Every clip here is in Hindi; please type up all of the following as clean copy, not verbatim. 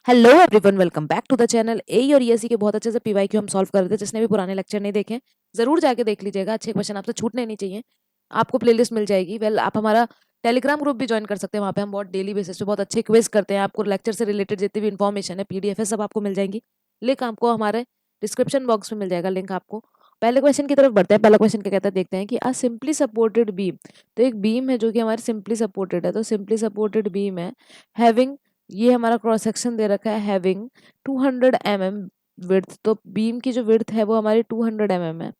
Hello everyone, welcome back to the channel. AE और ईएससी के बहुत अच्छे से पीवाईक्यू हम सॉल्व कर रहे थे। जिसने भी पुराने लेक्चर नहीं देखे जरूर जाके देख लीजिएगा। अच्छे क्वेश्चन आपसे छूटने नहीं चाहिए। आपको प्लेलिस्ट मिल जाएगी। आप हमारा टेलीग्राम ग्रुप भी ज्वाइन कर सकते हैं। वहाँ पे हम बहुत डेली बेसिस पे बहुत अच्छे क्विज करते हैं। आपको लेक्चर से रिलेटेड जितनी भी इन्फॉर्मेशन है, पीडीएफ है, सब आपको मिल जाएंगी। लिंक आपको हमारे डिस्क्रिप्शन बॉक्स में मिल जाएगा। लिंक आपको पहले क्वेश्चन की तरफ बढ़ते हैं। पहला क्वेश्चन क्या कहता है देखते हैं कि अ सिंपली सपोर्टेड बीम। तो एक बीम है जो कि हमारे सिंपली सपोर्टेड है। तो सिंपली सपोर्टेड बीम है हैविंग, ये हमारा क्रॉस सेक्शन दे रखा है हैविंग 200 mm विड्थ। तो बीम की जो विड्थ है वो हमारी 200 mm है।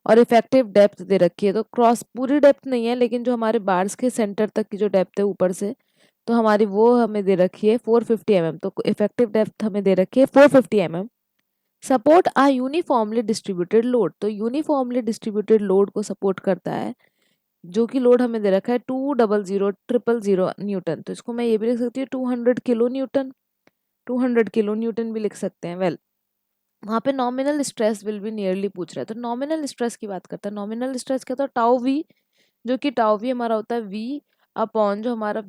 और इफेक्टिव डेप्थ दे रखी है। तो क्रॉस पूरी डेप्थ नहीं है, लेकिन जो हमारे बार्स के सेंटर तक की जो डेप्थ है ऊपर से, तो हमारी वो हमें दे रखी है 450 mm। तो इफेक्टिव डेप्थ हमें दे रखी है 450 mm। सपोर्ट आ यूनिफॉर्मली डिस्ट्रीब्यूटेड लोड। तो यूनिफॉर्मली डिस्ट्रीब्यूटेड लोड को सपोर्ट करता है, जो कि लोड हमें दे रखा है 200,000 न्यूटन। तो इसको मैं ये भी लिख सकती हूँ 200 किलो न्यूटन। 200 किलो न्यूटन भी लिख सकते हैं। वहाँ पे nominal stress will be nearly पूछ रहा है। तो नॉमिनल स्ट्रेस की बात करता है। नॉमिनल स्ट्रेस क्या होता है? टाउ वी, जो कि टाउ वी हमारा होता है वी अपॉन जो हमारा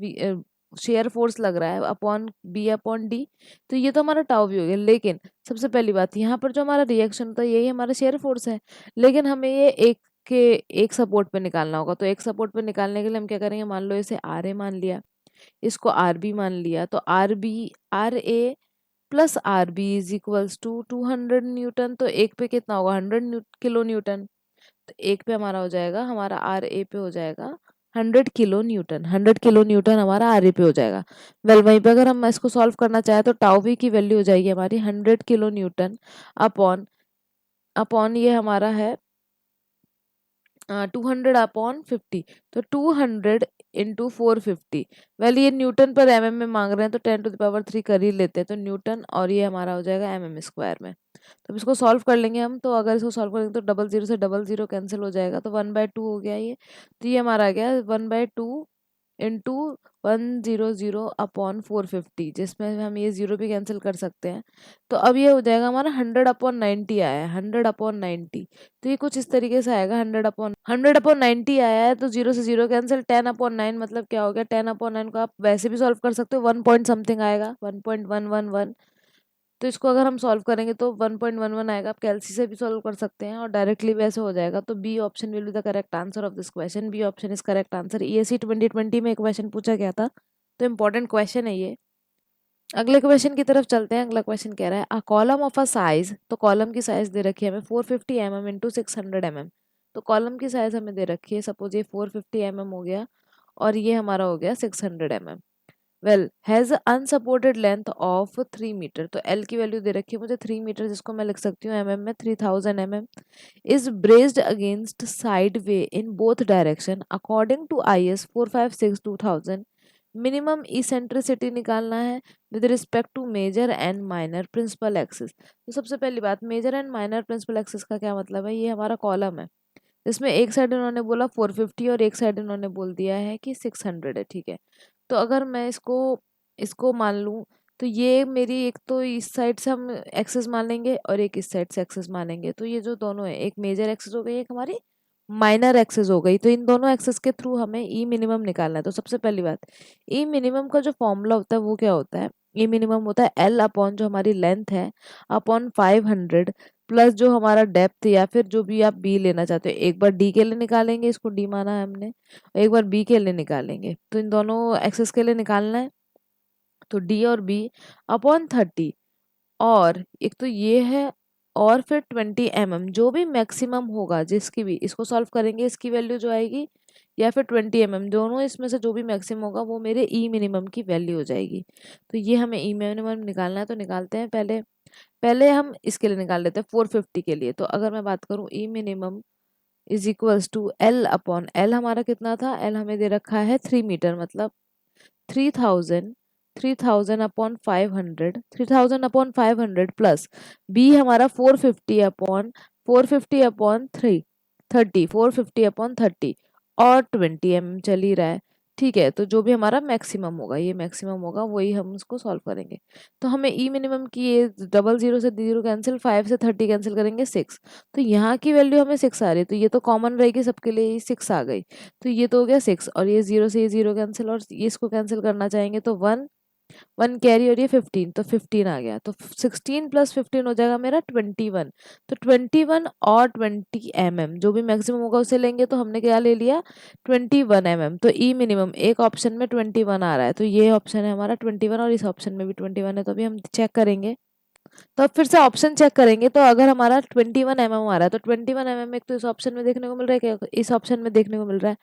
शेयर फोर्स लग रहा है अपॉन बी अपॉन डी। तो ये तो हमारा टाउ वी हो गया। लेकिन सबसे पहली बात, यहाँ पर जो हमारा रिएक्शन होता है यही हमारा शेयर फोर्स है। लेकिन हमें ये एक सपोर्ट पे निकालना होगा। तो एक सपोर्ट पे निकालने के लिए हम क्या करेंगे, मान लो इसे आर ए मान लिया, इसको आर बी मान लिया। तो R A plus R B is equals to 200 newton. तो एक पे कितना होगा, 100 किलो न्यूटन। तो एक पे हमारा हो जाएगा, हमारा आर ए पे हो जाएगा 100 किलो न्यूटन। 100 किलो न्यूटन हमारा आर ए पे हो जाएगा। वहीं पे अगर हम इसको सॉल्व करना चाहें तो टाउ वी की वैल्यू हो जाएगी हमारी 100 किलो न्यूटन अपॉन अपॉन ये हमारा है 200/50। तो 200 × 450। ये न्यूटन पर एमएम में मांग रहे हैं, तो 10⁻³ कर ही लेते हैं। तो न्यूटन, और ये हमारा हो जाएगा एमएम स्क्वायर में। तो अब इसको सॉल्व कर लेंगे हम। तो अगर इसको सॉल्व करेंगे तो डबल जीरो से डबल जीरो कैंसिल हो जाएगा। तो 1/2 हो गया ये। तो ये हमारा आ गया 1/2 इंटू 100/450, जिसमें हम ये जीरो भी कैंसिल कर सकते हैं। तो अब ये हो जाएगा हमारा 100/90 आया है। 100/90, तो ये कुछ इस तरीके से आएगा। 100/90 आया है। तो जीरो से जीरो कैंसिल, 10/9 मतलब क्या हो गया, 10/9 को आप वैसे भी सॉल्व कर सकते हो, 1 पॉइंट समथिंग आएगा, 1.111। तो इसको अगर हम सॉल्व करेंगे तो 1.11 आएगा। आप कैलसी से भी सॉल्व कर सकते हैं और डायरेक्टली वैसे हो जाएगा। तो B option will be the correct answer of this question. B option is correct answer. ESC 2020 में एक क्वेश्चन पूछा गया था, तो इम्पोर्टेंट क्वेश्चन है ये। अगले क्वेश्चन की तरफ चलते हैं। अगला क्वेश्चन कह रहा है a column of a size. तो कॉलम की साइज दे रखी है हमें 450 mm इंटू 600 mm। तो कॉलम की साइज हमें दे रखी है, सपोज ये 450 mm हो गया और ये हमारा हो गया 600 mm। Has unsupported length of 3 metre. तो एल की वैल्यू दे रखी है मुझे 3 मीटर, जिसको मैं लिख सकती हूँ mm में 3000 mm। Is braced against side way in both direction according to IS 456/2000। Minimum eccentricity निकालना है with respect to major and minor principal axis. तो सबसे पहली बात, major and minor principal axis का क्या मतलब है? ये हमारा कॉलम है, इसमें एक साइड इन्होंने बोला 450 और एक साइड इन्होंने बोल दिया है कि 600 है, ठीक है। तो अगर मैं इसको इसको मान लूँ, तो ये मेरी एक तो इस साइड से हम एक्सेस मान लेंगे और एक इस साइड से एक्सेस मानेंगे। तो ये जो दोनों है, एक मेजर एक्सेस हो गई, एक हमारी माइनर एक्सेस हो गई। तो इन दोनों एक्सेस के थ्रू हमें ई मिनिमम निकालना है। तो सबसे पहली बात, ई मिनिमम का जो फॉर्मूला होता है वो क्या होता है? ई मिनिमम होता है एल अपॉन जो हमारी लेंथ है अपॉन 500 प्लस जो हमारा डेप्थ, या फिर जो भी आप बी लेना चाहते हो। एक बार डी के लिए निकालेंगे, इसको डी माना है हमने, एक बार बी के लिए निकालेंगे। तो इन दोनों एक्सेस के लिए निकालना है। तो डी और बी अपॉन 30, और एक तो ये है, और फिर 20 mm जो भी मैक्सिमम होगा जिसकी भी, इसको सॉल्व करेंगे, इसकी वैल्यू जो आएगी, या फिर 20 mm, दोनों इसमें से जो भी मैक्सिमम होगा वो मेरे ई मिनिमम की वैल्यू हो जाएगी। तो ये हमें ई मिनिमम निकालना है। तो निकालते हैं। पहले पहले हम इसके लिए निकाल लेते हैं 450 के लिए। तो अगर मैं बात करूं, E minimum is equals to L upon L, हमारा कितना था? एल हमें दे रखा है 3 मीटर, मतलब 3000। 3000/500, 3000/500 प्लस बी हमारा 450/3, 450/30 और 20 mm चल ही रहा है, ठीक है। तो जो भी हमारा मैक्सिमम होगा, ये मैक्सिमम होगा, वही हम इसको सॉल्व करेंगे। तो हमें ई मिनिमम की, ये डबल जीरो से जीरो कैंसिल, 5 से 30 कैंसिल करेंगे 6। तो यहाँ की वैल्यू हमें 6 आ रही है। तो ये तो कॉमन रहेगी सबके लिए, ये 6 आ गई। तो ये तो हो गया 6, और ये जीरो से ये जीरो कैंसिल, और ये इसको कैंसिल करना चाहेंगे तो 1 1 कैरी और ये 15, तो 15 आ गया। तो 16 प्लस 15 हो जाएगा मेरा 21। तो 21 और 20 mm जो भी मैक्सिमम होगा उसे लेंगे, तो हमने क्या ले लिया 21 mm। तो ई मिनिमम एक ऑप्शन में 21 आ रहा है, तो ये ऑप्शन है हमारा 21 और इस ऑप्शन में भी 21 है। तो अभी हम चेक करेंगे, तो अब फिर से ऑप्शन चेक करेंगे। तो अगर हमारा 21 mm आ रहा है, तो 21 mm एक तो इस ऑप्शन में देखने को मिल रहा है, क्या इस ऑप्शन में देखने को मिल रहा है।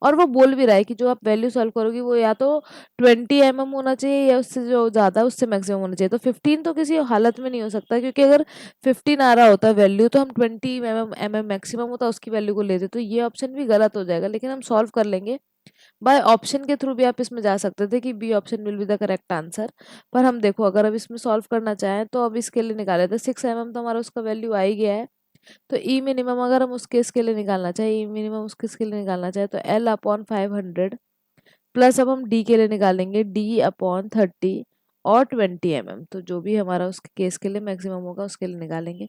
और वो बोल भी रहा है कि जो आप वैल्यू सॉल्व करोगी वो या तो 20 mm होना चाहिए या उससे जो ज़्यादा उससे मैक्सिमम होना चाहिए। तो 15 तो किसी हालत में नहीं हो सकता, क्योंकि अगर 15 आ रहा होता वैल्यू तो हम 20 mm मैक्सिमम होता उसकी वैल्यू को लेते, तो ये ऑप्शन भी गलत हो जाएगा। लेकिन हम सॉल्व कर लेंगे बाय ऑप्शन के थ्रू भी, आप इसमें जा सकते थे कि B option will be the correct answer. पर हम देखो अगर अब इसमें सॉल्व करना चाहें तो अब इसके लिए निकाले थे 6 mm, तो हमारा उसका वैल्यू आ ही गया है। तो ई मिनिमम अगर हम उस केस के लिए निकालना चाहे, ई मिनिमम उस केस के लिए निकालना चाहे, तो एल अपॉन 500 प्लस अब हम डी के लिए निकालेंगे डी अपॉन 30 और 20 mm, तो जो भी हमारा उस केस के लिए मैक्सिमम होगा उसके लिए निकालेंगे।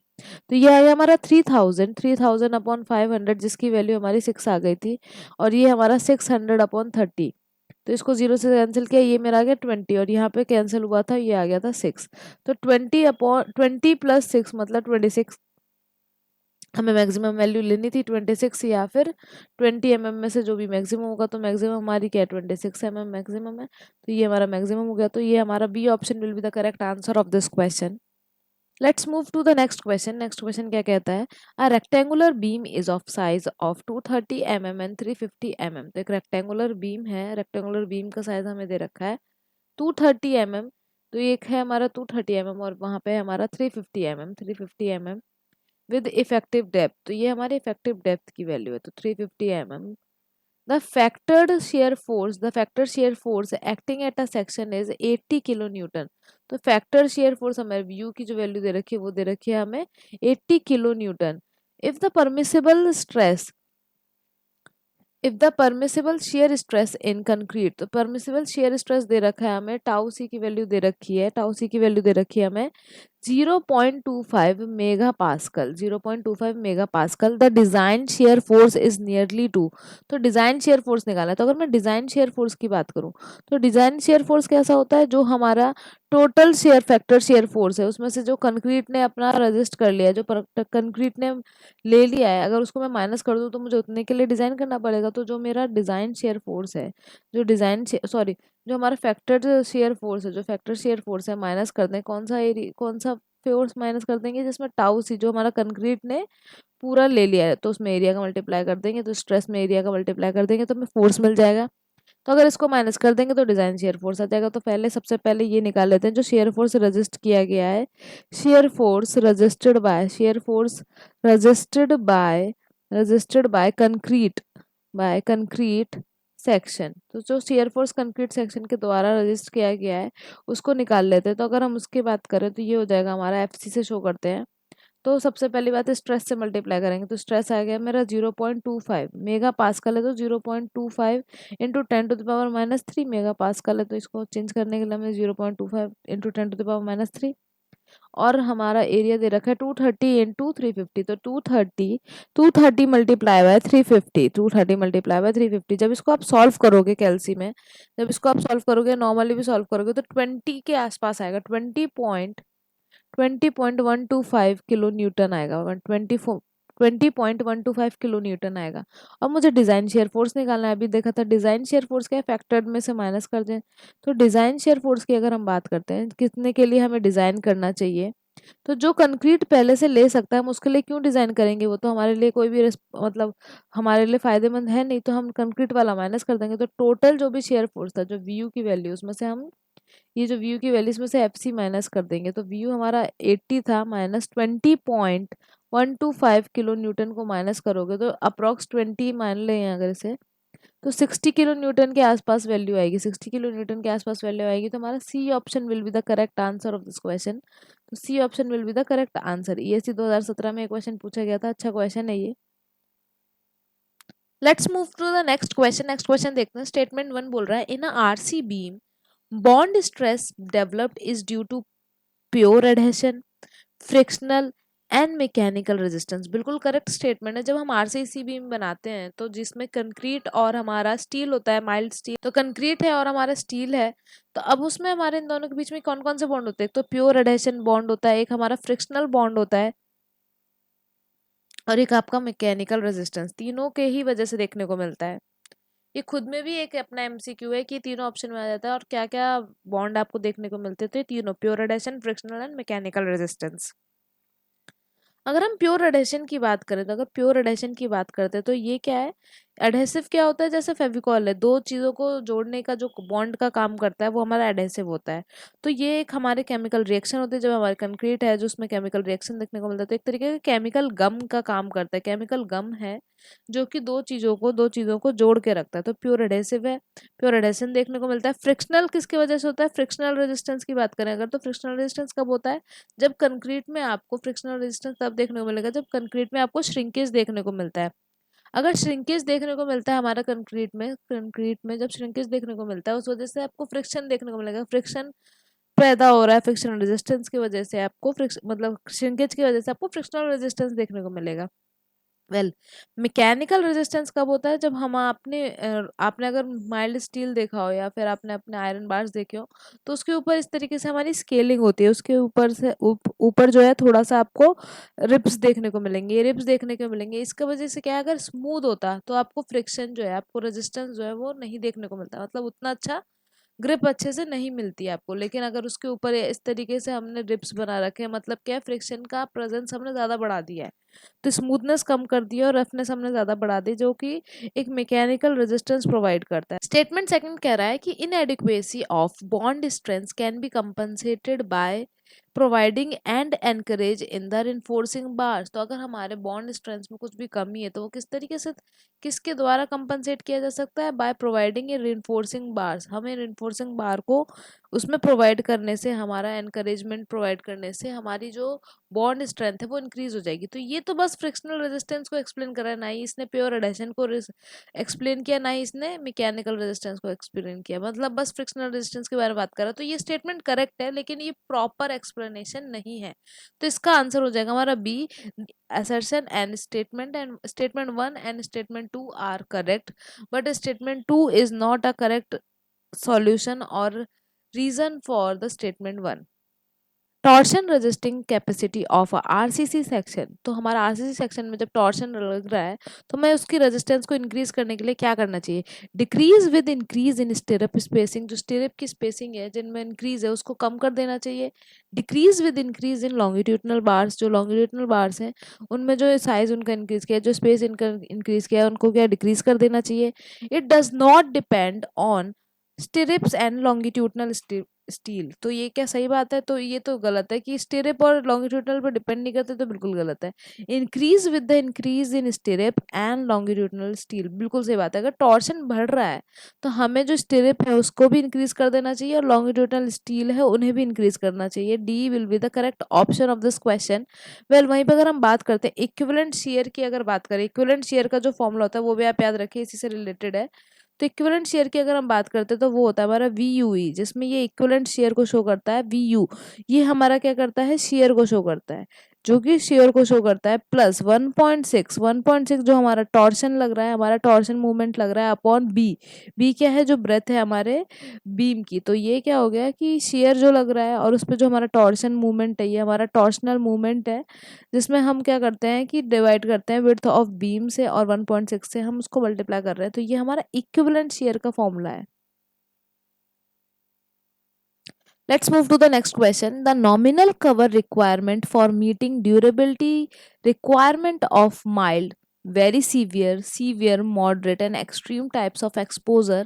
तो ये आया हमारा 3000 अपॉन 500 जिसकी वैल्यू हमारी 6 आ गई थी, और ये हमारा 600 अपॉन 30। तो इसको 0 से कैंसिल किया, ये मेरा आ गया 20 और यहाँ पे कैंसिल हुआ था, ये आ गया था 6। तो 20 अपॉन 20 प्लस 6 मतलब 26, हमें मैक्सिमम वैल्यू लेनी थी 26 या फिर 20 mm में से जो भी मैक्सिमम होगा। तो मैक्सिमम हमारी क्या है 26 mm मैक्सिमम है, तो ये हमारा मैक्सिमम हो गया। तो ये हमारा B option will be the correct answer of this question. Let's move to the next question. Next question क्या कहता है, a rectangular beam is of size of 230 mm and 350 mm। तो एक रेक्टेंगुलर बीम है, रेक्टेंगुलर बीम का साइज हमें दे रखा है 230 mm। तो एक है हमारा 230 mm और वहाँ पे हमारा 350 mm विद इफेक्टिव डेप्थ। तो ये हमारे इफेक्टिव डेप्थ की वैल्यू है, तो 350 mm। The factor shear force acting at a section is 80 kilo Newton. तो फैक्टर शेयर फोर्स हमारे व्यू की जो वैल्यू दे रखी है वो दे रखी है हमें 80 kilo Newton. If the permissible stress if the permissible shear stress in concrete, तो परमिसिबल शेयर स्ट्रेस दे रखा है हमें, टाउ सी की वैल्यू दे रखी है, टाउ सी की वैल्यू दे रखी है हमें 0.25 mega pascal, 0.25 mega pascal. The design shear force is nearly 2। तो डिजाइन शेयर फोर्स निकाला है। तो अगर मैं डिजाइन शेयर फोर्स की बात करूं, तो डिजाइन शेयर फोर्स कैसा होता है, जो हमारा total share factor shear force है उसमें से जो कंक्रीट ने अपना रजिस्ट कर लिया है, जो कंक्रीट ने ले लिया है, अगर उसको मैं माइनस कर दूं तो मुझे उतने के लिए डिजाइन करना पड़ेगा। तो जो मेरा डिजाइन शेयर फोर्स है, जो डिजाइन सॉरी जो हमारा फैक्टर शेयर फोर्स है, जो फैक्टर शेयर फोर्स है माइनस कर दें, कौन सा फोर्स माइनस कर देंगे, जिसमें टाउ सी जो हमारा कंक्रीट ने पूरा ले लिया है, तो उसमें एरिया का मल्टीप्लाई कर देंगे, तो स्ट्रेस में एरिया का मल्टीप्लाई कर देंगे तो हमें फोर्स मिल जाएगा। तो अगर इसको माइनस कर देंगे तो डिजाइन शेयर फोर्स आ जाएगा। तो पहले सबसे पहले ये निकाल लेते हैं जो शेयर फोर्स रजिस्ट किया गया है, shear force registered bye concrete section. तो जो शेयर फोर्स कंक्रीट सेक्शन के द्वारा रजिस्टर किया गया है उसको निकाल लेते हैं। तो अगर हम उसकी बात करें तो ये हो जाएगा हमारा एफसी से शो करते हैं। तो सबसे पहली बात है स्ट्रेस से मल्टीप्लाई करेंगे, तो स्ट्रेस आ गया मेरा 0.25 मेगा पास्कल है, तो 0.25 इंटू 10⁻³ मेगा पास्कल है। तो इसको चेंज करने के लिए हमें 0.25 इंटू 10⁻³ और हमारा एरिया दे रखा है 230 इंटू 350। तो 230 मल्टीप्लाई बाय 350। जब इसको आप सॉल्व करोगे कैलसी में, जब इसको आप सॉल्व करोगे नॉर्मली भी सॉल्व करोगे, तो 20 के आसपास आएगा, 20.125 किलो न्यूटन आएगा, 20.125 किलो न्यूटन आएगा। अब मुझे डिजाइन शेयर फोर्स निकालना है। अभी देखा था डिजाइन शेयर फोर्स क्या है, फैक्टर्ड में से माइनस कर दें। तो डिजाइन शेयर फोर्स की अगर हम बात करते हैं कितने के लिए हमें डिजाइन करना चाहिए, तो जो कंक्रीट पहले से ले सकता है हम उसके लिए क्यों डिजाइन करेंगे, वो तो हमारे लिए कोई भी मतलब हमारे लिए फायदेमंद है नहीं, तो हम कंक्रीट वाला माइनस कर देंगे। तो टोटल जो भी शेयर फोर्स था, जो वीयू की वैल्यू, उसमें से हम ये जो व्यू की वैल्यू इसमें से एफ सी माइनस कर देंगे। तो व्यू हमारा 80 था, माइनस 20.125 किलो न्यूटन को माइनस करोगे तो अप्रॉक्स 20 मान लें अगर इसे, तो 60 किलो न्यूटन के आसपास वैल्यू आएगी। 60 किलो न्यूटन के आसपास वैल्यू आएगी, तो हमारा C option will be the correct answer of this question. तो C option will be the correct answer. ESC 2017 में क्वेश्चन पूछा गया था, अच्छा क्वेश्चन है ये। Let's move to the next question. Next question देखते हैं। स्टेटमेंट 1 बोल रहा है, in a RC beam bond stress developed is due to pure adhesion, frictional and mechanical resistance, बिल्कुल करेक्ट स्टेटमेंट है। जब हम आरसीसी बीम बनाते हैं तो जिसमें कंक्रीट और हमारा स्टील होता है, माइल्ड स्टील, तो कंक्रीट है और हमारा स्टील है, तो अब उसमें हमारे इन दोनों के बीच में कौन कौन से बॉन्ड होते हैं? एक तो प्योर एडहेशन बॉन्ड होता है, एक हमारा फ्रिक्शनल बॉन्ड होता है, और एक आपका मैकेनिकल रेजिस्टेंस। तीनों के ही वजह से देखने को मिलता है। ये खुद में भी एक अपना एमसीक्यू है कि तीनों ऑप्शन में आ जाता है और क्या क्या बॉन्ड आपको देखने को मिलते हैं। तो ये तीनों, pure adhesion, frictional and mechanical resistance. अगर हम प्योर एडहेशन की बात करें, तो अगर प्योर एडहेशन की बात करते हैं तो ये क्या है? एडहेसिव क्या होता है? जैसे फेविकॉल है, दो चीजों को जोड़ने का जो बॉन्ड का काम करता है वो हमारा एडहेसिव होता है। तो ये एक हमारे केमिकल रिएक्शन होती है। जब हमारे कंक्रीट है जो उसमें केमिकल रिएक्शन देखने को मिलता है, तो एक तरीके का केमिकल गम का काम करता है। केमिकल गम है जो कि दो चीजों को जोड़ के रखता है, तो प्योर एडहेसिव है, प्योर एडहेशन देखने को मिलता है। फ्रिक्शनल किसकी वजह से होता है? फ्रिक्शनल रेजिस्टेंस की बात करें अगर, तो फ्रिक्शनल रेजिस्टेंस कब होता है? जब कंक्रीट में आपको फ्रिक्शनल रेजिस्टेंस तब देखने को मिलेगा जब कंक्रीट में आपको श्रिंकेज देखने को मिलता है। अगर श्रिंकेज देखने को मिलता है हमारा कंक्रीट में जब श्रिंकेज देखने को मिलता है, उस वजह से आपको फ्रिक्शन देखने को मिलेगा। फ्रिक्शन पैदा हो रहा है, फ्रिक्शनल रेजिस्टेंस की वजह से आपको मतलब श्रिंकेज की वजह से आपको फ्रिक्शनल रेजिस्टेंस देखने को मिलेगा। वेल, मैकेनिकल रेजिस्टेंस कब होता है? जब हम आपने अगर माइल्ड स्टील देखा हो या फिर आपने अपने आयरन बार्स देखे हो, तो उसके ऊपर इस तरीके से हमारी स्केलिंग होती है। उसके ऊपर से ऊपर जो है थोड़ा सा आपको रिब्स देखने को मिलेंगे, ये रिब्स देखने को मिलेंगे। इसका वजह से क्या है, अगर स्मूथ होता तो आपको फ्रिक्शन जो है, आपको रेजिस्टेंस जो है वो नहीं देखने को मिलता, मतलब उतना अच्छा ग्रिप अच्छे से नहीं मिलती है आपको। लेकिन अगर उसके ऊपर इस तरीके से हमने रिब्स बना रखे हैं, मतलब क्या, फ्रिक्शन का प्रेजेंस हमने ज़्यादा बढ़ा दिया है, तो स्मूथनेस कम कर दी है और रफनेस हमने ज़्यादा बढ़ा दी, जो कि एक मैकेनिकल रेजिस्टेंस प्रोवाइड करता है। स्टेटमेंट सेकंड कह रहा है कि inadequacy of bond strength can be compensated by providing end anchorage in the reinforcing bars. तो अगर हमारे बॉन्ड स्ट्रेंथ में कुछ भी कमी है तो वो किस तरीके से, किसके द्वारा कंपनसेट किया जा सकता है? By providing a reinforcing bars. हमें रिनफोर्सिंग बार को उसमें प्रोवाइड करने से, हमारा एनकरेजमेंट प्रोवाइड करने से हमारी जो बॉन्ड स्ट्रेंथ है वो इंक्रीज हो जाएगी। तो ये तो बस फ्रिक्शनल रेजिस्टेंस को एक्सप्लेन करा है, ना ही इसने प्योर एडहेशन को एक्सप्लेन किया, ना ही इसने मैकेनिकल रेजिस्टेंस को एक्सप्लेन किया, मतलब बस फ्रिक्शनल रेजिस्टेंस के बारे में बात करा। तो ये स्टेटमेंट करेक्ट है, लेकिन ये प्रॉपर एक्सप्लेनेशन नहीं है। तो इसका आंसर हो जाएगा हमारा B, assertion and statement 1 and statement 2 are correct, but statement 2 is not a correct solution or reason for the statement 1। Torsion resisting capacity of RCC section. तो हमारा आरसीसी सेक्शन में जब टॉर्शन लग रहा है तो हमें उसकी रेजिस्टेंस को इंक्रीज करने के लिए क्या करना चाहिए? Decrease with increase in stirrup spacing. जो स्टिरअप की स्पेसिंग है जिनमें इंक्रीज है उसको कम कर देना चाहिए। Decrease with increase in longitudinal bars. जो लॉन्गिट्यूडनल बार्स हैं उनमें जो साइज उनका इंक्रीज किया, जो स्पेस इनका इंक्रीज किया, उनको क्या डिक्रीज कर देना चाहिए। It does not depend on stirrups and longitudinal steel. तो ये क्या सही बात है? तो ये तो गलत है कि स्टिरअप और लॉन्गिट्यूडनल पर डिपेंड नहीं करते, तो बिल्कुल गलत है। Increase with the increase in stirrup and longitudinal steel, बिल्कुल सही बात है। अगर टॉर्शन बढ़ रहा है तो हमें जो स्टिरअप है उसको भी इंक्रीज कर देना चाहिए और लॉन्गिट्यूडनल स्टील है उन्हें भी इंक्रीज करना चाहिए। D will be the correct option of this question. Well, वहीं पर अगर हम बात करते हैं इक्विवेलेंट शेयर की, अगर बात करें इक्विवेलेंट शेयर का जो फॉर्मूला होता है वो भी आप याद रखिए, इसी से रिलेटेड है। तो इक्विवेलेंट शेयर की अगर हम बात करते हैं तो वो होता है हमारा वी यू ई, जिसमें ये इक्विवेलेंट शेयर को शो करता है वी यू। ये हमारा क्या करता है? शेयर को शो करता है, जो कि शेयर को शो करता है प्लस 1.6 जो हमारा टॉर्शन लग रहा है, हमारा टॉर्शन मूवमेंट लग रहा है अपॉन बी। बी क्या है? जो ब्रेथ है हमारे बीम की। तो ये क्या हो गया कि शेयर जो लग रहा है और उस पर जो हमारा टॉर्शन मूवमेंट है, ये हमारा टॉर्शनल मूवमेंट है, जिसमें हम क्या करते हैं कि डिवाइड करते हैं विड्थ ऑफ बीम से और 1.6 से हम उसको मल्टीप्लाई कर रहे हैं। तो ये हमारा इक्विवेलेंट शेयर का फॉर्मूला है। Let's move to the next question. The nominal cover requirement for meeting durability requirement of mild, very severe, moderate and extreme types of exposure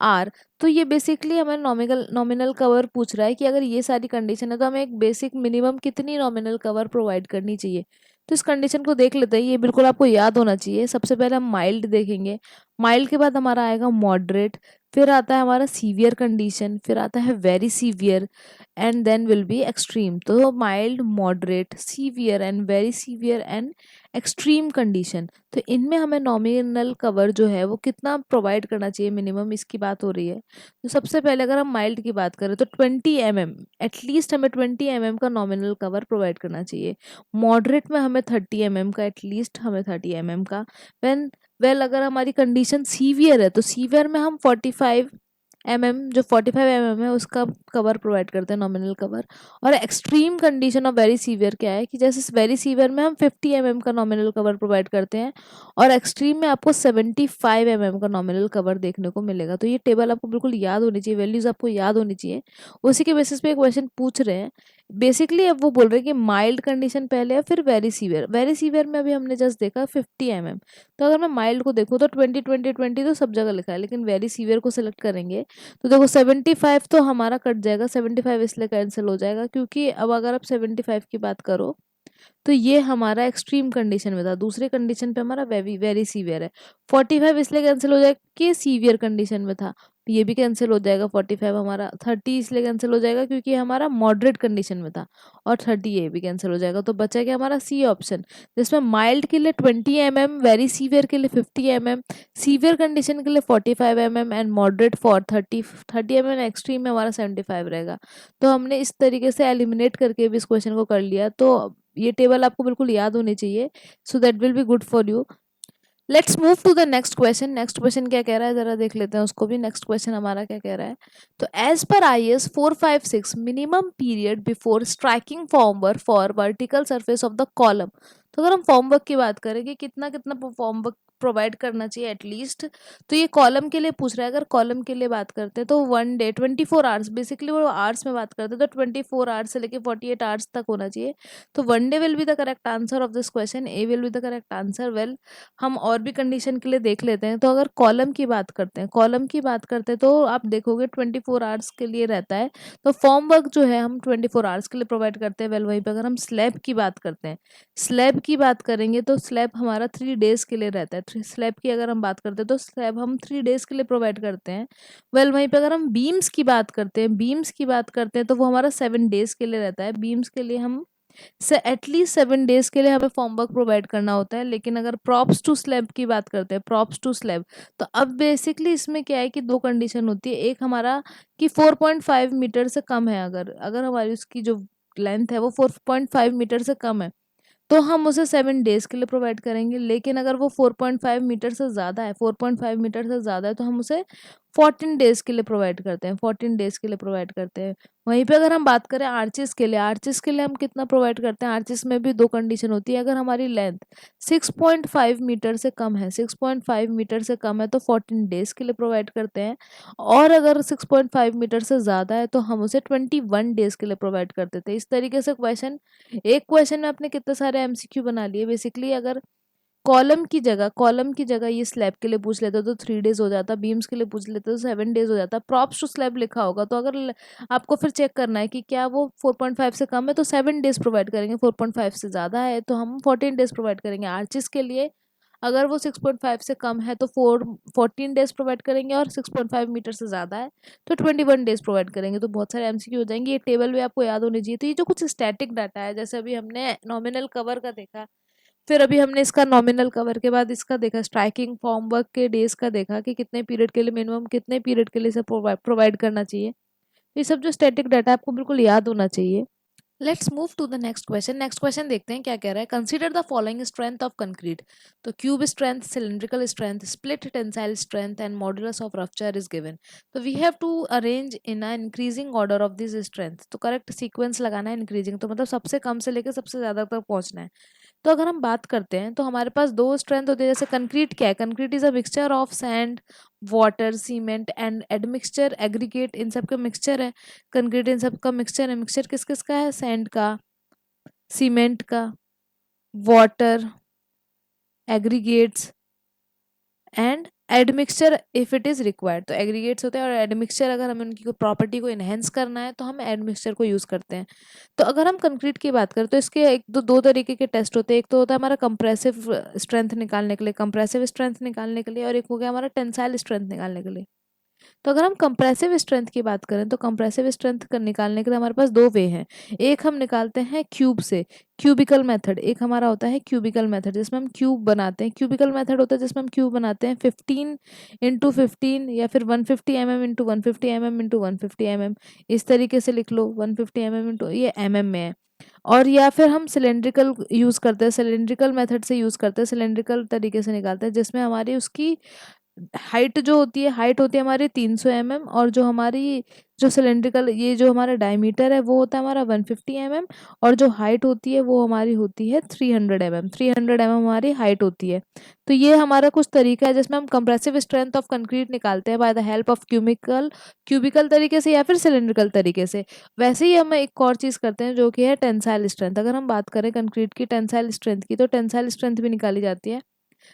are। तो ये बेसिकली हमें नॉमिनल कवर पूछ रहा है कि अगर ये सारी कंडीशन है तो हमें एक बेसिक मिनिमम कितनी नॉमिनल कवर प्रोवाइड करनी चाहिए। तो इस कंडीशन को देख लेते हैं, ये बिल्कुल आपको याद होना चाहिए। सबसे पहले हम माइल्ड देखेंगे, माइल्ड के बाद हमारा आएगा मॉडरेट, फिर आता है हमारा सीवियर कंडीशन, फिर आता है very severe, and then will be extreme. तो mild, moderate, severe and very severe and extreme condition. तो इनमें हमें नॉमिनल कवर जो है वो कितना प्रोवाइड करना चाहिए मिनिमम, इसकी बात हो रही है। तो सबसे पहले अगर हम माइल्ड की बात करें तो 20 mm, एटलीस्ट हमें 20 mm का नॉमिनल कवर प्रोवाइड करना चाहिए। मॉडरेट में हमें 30 mm का, एटलीस्ट हमें 30 mm का। वेन अगर हमारी कंडीशन सीवियर है तो सीवियर में हम 45 mm, जो 45 mm है उसका कवर प्रोवाइड करते हैं, नॉमिनल कवर। और extreme condition of very severe क्या है कि जैसे वेरी सीवियर में हम 50 mm का नॉमिनल कवर प्रोवाइड करते हैं, और एक्सट्रीम में आपको 75 mm का नॉमिनल कवर देखने को मिलेगा। तो ये टेबल आपको बिल्कुल याद होनी चाहिए, वैल्यूज आपको याद होनी चाहिए, उसी के बेसिस पे क्वेश्चन पूछ रहे हैं। बेसिकली अब वो बोल रहे हैं कि माइल्ड कंडीशन पहले है, फिर वेरी सीवियर। वेरी सीवियर में अभी हमने जस्ट देखा 50 mm। तो अगर मैं माइल्ड को देखूँ तो 20 20 20 तो सब जगह लिखा है, लेकिन वेरी सीवियर को सिलेक्ट करेंगे तो देखो 75 तो हमारा कट जाएगा, 75 इसलिए कैंसिल हो जाएगा, क्योंकि अब अगर आप 75 की बात करो तो ये हमारा एक्सट्रीम कंडीशन में था, दूसरे कंडीशन पे हमारा वेरी वेरी सीवियर है। 45 इसलिए कैंसिल हो जाएगा कि सीवियर कंडीशन में था, तो ये भी कैंसिल हो जाएगा। 45 हमारा, 30 इसलिए कैंसिल हो जाएगा क्योंकि ये हमारा मॉडरेट कंडीशन में था, और 30 ये भी कैंसिल हो जाएगा। तो बचा क्या हमारा सी ऑप्शन, जिसमें माइल्ड के लिए 20 mm, वेरी सीवियर के लिए 50 mm, सीवियर कंडीशन के लिए 45 mm and moderate for 30 mm, extreme में हमारा 75 रहेगा। तो हमने इस तरीके से एलिमिनेट करके भी इस क्वेश्चन को कर लिया। तो ये टेबल आपको बिल्कुल याद होनी चाहिए, so that will be good for you. Let's move to the next question. Next question क्या कह रहा है जरा देख लेते हैं उसको भी। नेक्स्ट क्वेश्चन हमारा क्या कह रहा है, तो एज पर IAS 456 minimum period before striking formwork for vertical surface of the column. तो अगर हम फॉर्मवर्क की बात करें कि कितना कितना फॉर्मवर्क प्रोवाइड करना चाहिए एटलीस्ट, तो ये कॉलम के लिए पूछ रहा है। अगर कॉलम के लिए बात करते हैं तो 1 डे 24 आवर्स, बेसिकली वो आवर्स में बात करते हैं तो 24 आवर्स से लेके 48 आवर्स तक होना चाहिए। तो 1 day will be the correct answer of this question, A will be the correct answer. Well, हम और भी कंडीशन के लिए देख लेते हैं। तो अगर कॉलम की बात करते हैं, कॉलम की बात करते हैं तो आप देखोगे 24 आवर्स के लिए रहता है। तो फॉर्म वर्क जो है हम 24 आवर्स के लिए प्रोवाइड करते हैं। वेल, वहीं पर अगर हम स्लैब की बात करते हैं, स्लैब की बात करेंगे तो स्लैब हमारा 3 डेज के लिए रहता है। स्लैब की अगर हम बात करते हैं तो स्लैब हम 3 डेज के लिए प्रोवाइड करते हैं। वेल, वहीं पर अगर हम बीम्स की बात करते हैं, बीम्स की बात करते हैं तो वो हमारा 7 डेज के लिए रहता है। बीम्स के लिए हम से एटलीस्ट 7 डेज के लिए हमें फॉर्म वर्क प्रोवाइड करना होता है। लेकिन अगर प्रॉप्स टू स्लैब की बात करते हैं, प्रॉप्स टू स्लैब, तो अब बेसिकली इसमें क्या है कि दो कंडीशन होती है। एक हमारा कि 4.5 मीटर से कम है, अगर अगर हमारी उसकी जो लेंथ है वो 4.5 मीटर से कम है तो हम उसे 7 डेज के लिए प्रोवाइड करेंगे। लेकिन अगर वो 4.5 मीटर से ज़्यादा है, 4.5 मीटर से ज़्यादा है तो हम उसे 14 डेज के लिए प्रोवाइड करते हैं, 14 डेज के लिए प्रोवाइड करते हैं। वहीं पे अगर हम बात करें आर्चिस के लिए, आर्चिस के लिए हम कितना प्रोवाइड करते हैं, आर्चिस में भी दो कंडीशन होती है। अगर हमारी लेंथ 6.5 मीटर से कम है, 6.5 मीटर से कम है तो 14 डेज के लिए प्रोवाइड करते हैं। और अगर 6.5 मीटर से ज़्यादा है तो हम उसे 21 डेज के लिए प्रोवाइड कर देते हैं। इस तरीके से क्वेश्चन, एक क्वेश्चन में आपने कितने सारे MCQ बना लिए। बेसिकली अगर कॉलम की जगह ये स्लैब के लिए पूछ लेते तो 3 डेज हो जाता, बीम्स के लिए पूछ लेते तो 7 डेज हो जाता। प्रॉप्स टू स्लैब लिखा होगा तो अगर आपको फिर चेक करना है कि क्या वो 4.5 से कम है तो 7 डेज प्रोवाइड करेंगे, 4.5 से ज़्यादा है तो हम 14 डेज प्रोवाइड करेंगे। आर्चिस के लिए अगर वो 6.5 से कम है तो 14 डेज प्रोवाइड करेंगे, और 6.5 मीटर से ज़्यादा है तो 21 डेज प्रोवाइड करेंगे। तो बहुत सारे MCQ हो जाएंगे। ये टेबल भी आपको याद होनी चाहिए। तो ये जो कुछ स्टैटिक डाटा है, जैसे अभी हमने नॉमिनल कवर का देखा, फिर अभी हमने इसका नॉमिनल कवर के बाद इसका देखा स्ट्राइकिंग फॉर्म वर्क के डेज का देखा कि कितने पीरियड के लिए, मिनिमम कितने पीरियड के लिए इसे प्रोवाइड करना चाहिए। ये सब जो स्टैटिक डाटा आपको बिल्कुल याद होना चाहिए। Let's move to the next question. Next question देखते हैं क्या कह रहा है। Consider the following strength of concrete. तो cube strength, cylindrical strength, split tensile strength and modulus of rupture is given. तो we have to arrange in a increasing order of this strength. तो करेक्ट सीक्वेंस लगाना है इंक्रीजिंग, तो मतलब सबसे कम से लेकर सबसे ज़्यादा तक पहुंचना है। तो अगर हम बात करते हैं तो हमारे पास दो स्ट्रेंथ होती है। जैसे कंक्रीट क्या है, concrete is a mixture of sand, water, cement and admixture, aggregate, इन सब का मिक्सचर है। कंक्रीट इन सब का मिक्सचर है। मिक्सचर किस किस का है, सैंड का, सीमेंट का, water, aggregates and admixture if it is required. तो एग्रीगेट्स होते हैं और एडमिक्सचर अगर हमें उनकी प्रॉपर्टी को इनहेंस करना है तो हम एडमिक्सचर को यूज करते हैं। तो अगर हम कंक्रीट की बात करें तो इसके एक दो तरीके के टेस्ट होते हैं। एक तो होता है हमारा कंप्रेसिव स्ट्रेंथ निकालने के लिए, कंप्रेसिव स्ट्रेंथ निकालने के लिए, और एक हो गया हमारा टेंसाइल स्ट्रेंथ निकालने के लिए। तो अगर हम कंप्रेसिव स्ट्रेंथ की बात करें तो कंप्रेसिव स्ट्रेंथ निकालने के लिए हमारे पास दो वे हैं। एक हम निकालते हैं क्यूब से, क्यूबिकल मेथड, एक हमारा होता है क्यूबिकल मेथड जिसमें हम क्यूब बनाते हैं। क्यूबिकल मेथड होता है जिसमें हम क्यूब बनाते हैं 15 × 15 या फिर 150 mm × 150 mm × 150 mm, इस तरीके से लिख लो 150 mm इंटू, ये में है। और या फिर हम सिलेंड्रिकल यूज़ करते हैं, सिलेंड्रिकल मेथड से यूज़ करते हैं, सिलेंड्रिकल तरीके से निकालते हैं जिसमें हमारी उसकी हाइट जो होती है, हाइट होती है हमारी 300 mm, और जो हमारी जो सिलेंड्रिकल ये जो हमारा डायमीटर है वो होता है हमारा 150 mm, और जो हाइट होती है वो हमारी होती है 300 mm, 300 mm हमारी हाइट होती है। तो ये हमारा कुछ तरीका है जिसमें हम कंप्रेसिव स्ट्रेंथ ऑफ कंक्रीट निकालते हैं by the help of cubicle तरीके से या फिर सिलेंड्रिकल तरीके से। वैसे ही हम एक और चीज़ करते हैं जो कि है टेंसाइल स्ट्रेंथ। अगर हम बात करें कंक्रीट की टेंसाइल स्ट्रेंथ की, तो टेंसाइल स्ट्रेंथ भी निकाली जाती है।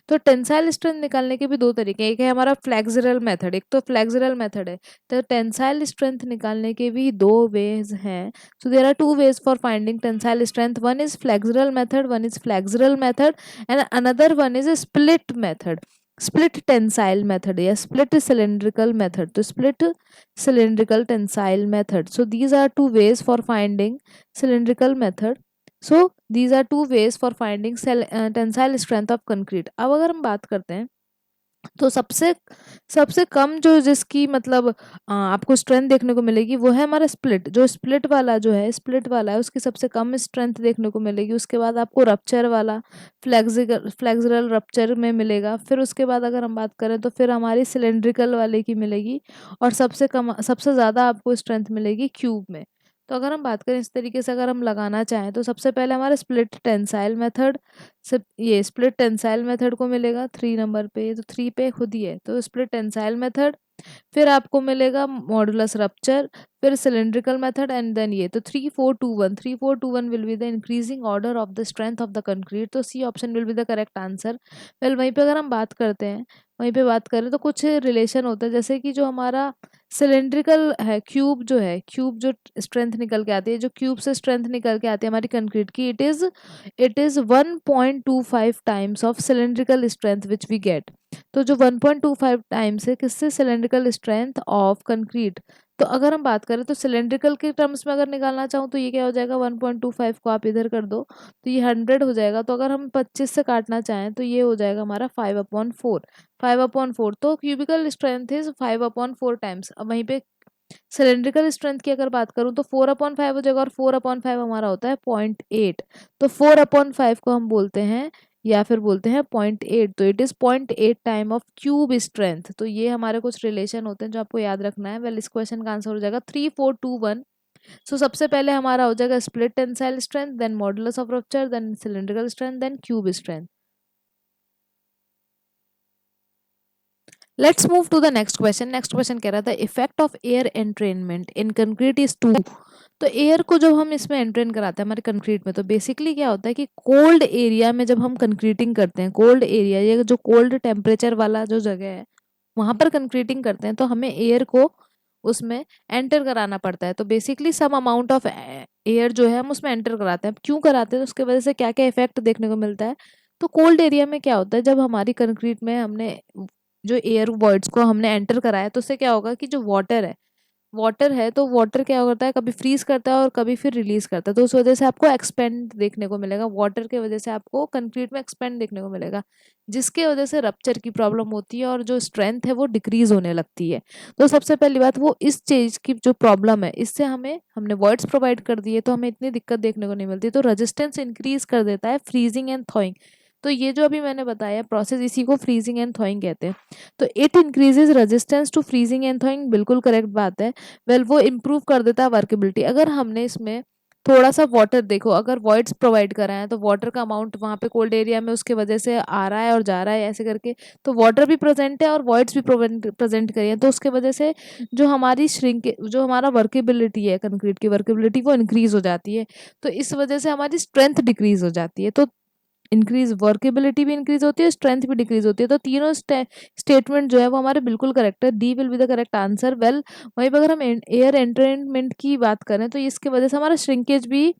तो टेंसाइल स्ट्रेंथ निकालने के भी दो तरीके हैं, एक है हमारा फ्लेक्सुरल मेथड, एक तो फ्लेक्सुरल मेथड है। तो टेंसाइल स्ट्रेंथ निकालने के भी दो वेज हैं। So there are two ways for finding tensile strength, one is flexural method, one is flexural method, and another one is split method, split tensile method या स्प्लिट सिलेंड्रिकल मेथड। तो split cylindrical tensile method, so these are two ways for finding cylindrical method. So these are two ways for finding tensile strength of concrete. अब अगर हम बात करते हैं तो सबसे सबसे कम जो जिसकी मतलब आपको स्ट्रेंथ देखने को मिलेगी वो है हमारा स्प्लिट। जो स्प्लिट वाला जो है, स्प्लिट वाला है उसकी सबसे कम स्ट्रेंथ देखने को मिलेगी। उसके बाद आपको रप्चर वाला फ्लेक्सुरल रप्चर में मिलेगा। फिर उसके बाद अगर हम बात करें तो फिर हमारी सिलेंड्रिकल वाले की मिलेगी, और सबसे ज़्यादा आपको स्ट्रेंथ मिलेगी क्यूब में। तो अगर हम बात करें इस तरीके से अगर हम लगाना चाहें तो सबसे पहले हमारा स्प्लिट टेंसाइल मेथड, सिर्फ ये स्प्लिट टेंसाइल मेथड को मिलेगा 3 नंबर पे, तो 3 पे खुद ही है तो स्प्लिट टेंसाइल मेथड। फिर आपको मिलेगा मॉडुलस रप्चर, फिर सिलेंड्रिकल मेथड, एंड देन ये। तो 3 4 2 1 will be the increasing order of the strength of the concrete. तो C option will be the correct answer. Well वहीं पे अगर हम बात करते हैं, वहीं पे बात करें तो कुछ रिलेशन होता है, जैसे कि जो हमारा सिलेंड्रिकल है, क्यूब जो है, क्यूब जो स्ट्रेंथ निकल के आती है, जो क्यूब से स्ट्रेंथ निकल के आती है हमारी कंक्रीट की, it is 1.25 times of cylindrical strength which we get. तो जो 1.25 टाइम्स है किससे, सिलेंड्रिकल स्ट्रेंथ ऑफ कंक्रीट। तो अगर हम बात करें तो सिलेंड्रिकल के टर्म्स में अगर निकालना चाहूँ तो ये क्या हो जाएगा, 1.25 को आप इधर कर दो तो ये 100 हो जाएगा। तो अगर हम 25 से काटना चाहें तो ये हो जाएगा हमारा 5/4, 5/4। तो क्यूबिकल स्ट्रेंथ इज 5/4 टाइम्स। अब वहीं पे सिलेंड्रिकल स्ट्रेंथ की अगर बात करूं तो 4/5 हो जाएगा, और 4/5 हमारा होता है 0.8। तो 4/5 को हम बोलते हैं या फिर बोलते हैं 0.8, तो it is 0.8 time of cube strength. तो ये हमारे कुछ रिलेशन होते हैं जो आपको याद रखना है। वेल इस क्वेश्चन का आंसर हो जाएगा 3 4 2 1। सो सबसे पहले हमारा हो जाएगा split tensile strength, then modulus of rupture, then cylindrical strength, then cube strength. Let's move to the next question. Next question कह रहा था effect of air entrainment in concrete is to. तो एयर को जब हम इसमें एंट्रेन कराते हैं हमारे कंक्रीट में, तो बेसिकली क्या होता है कि कोल्ड एरिया में जब हम कंक्रीटिंग करते हैं, कोल्ड एरिया ये जो कोल्ड टेम्परेचर वाला जो जगह है वहां पर कंक्रीटिंग करते हैं, तो हमें एयर को उसमें एंटर कराना पड़ता है। तो basically some amount of air जो है हम उसमें एंटर कराते हैं। अब क्यों कराते हैं, तो उसके वजह से क्या क्या इफेक्ट देखने को मिलता है। तो कोल्ड एरिया में क्या होता है, जब हमारी कंक्रीट में हमने जो एयर वॉइड्स को हमने एंटर कराया तो उससे क्या होगा कि जो वाटर है तो वाटर क्या करता है, कभी फ्रीज करता है और कभी फिर रिलीज करता है। तो उस वजह से आपको एक्सपेंड देखने को मिलेगा, वाटर के वजह से आपको कंक्रीट में एक्सपेंड देखने को मिलेगा, जिसके वजह से रप्चर की प्रॉब्लम होती है और जो स्ट्रेंथ है वो डिक्रीज होने लगती है। तो सबसे पहली बात वो इस चीज की जो प्रॉब्लम है, इससे हमने वर्ड्स प्रोवाइड कर दिए तो हमें इतनी दिक्कत देखने को नहीं मिलती। तो रेजिस्टेंस इंक्रीज कर देता है फ्रीजिंग एंड थॉइंग। तो ये जो अभी मैंने बताया प्रोसेस, इसी को फ्रीजिंग एंड थॉइंग कहते हैं। तो it increases resistance to freezing and thawing, बिल्कुल करेक्ट बात है। वेल वो इम्प्रूव कर देता है वर्केबिलिटी। अगर हमने इसमें थोड़ा सा वाटर, देखो अगर वॉइड्स प्रोवाइड करा है तो वाटर का अमाउंट वहाँ पे कोल्ड एरिया में उसके वजह से आ रहा है और जा रहा है ऐसे करके, तो वाटर भी प्रेजेंट है और वॉइड्स भी प्रेजेंट करी है, तो उसके वजह से जो हमारा वर्केबिलिटी है, कंक्रीट की वर्केबिलिटी वो इंक्रीज हो जाती है। तो इस वजह से हमारी स्ट्रेंथ डिक्रीज हो जाती है। तो इंक्रीज वर्केबिलिटी भी इंक्रीज होती है, स्ट्रेंथ भी डिक्रीज होती है। तो तीनों स्टेटमेंट जो है वो हमारे बिल्कुल करेक्ट है, D will be the correct answer. Well वहीं पर अगर हम एयर एंट्रेनमेंट की बात करें तो इसके वजह से हमारा श्रिंकेज भी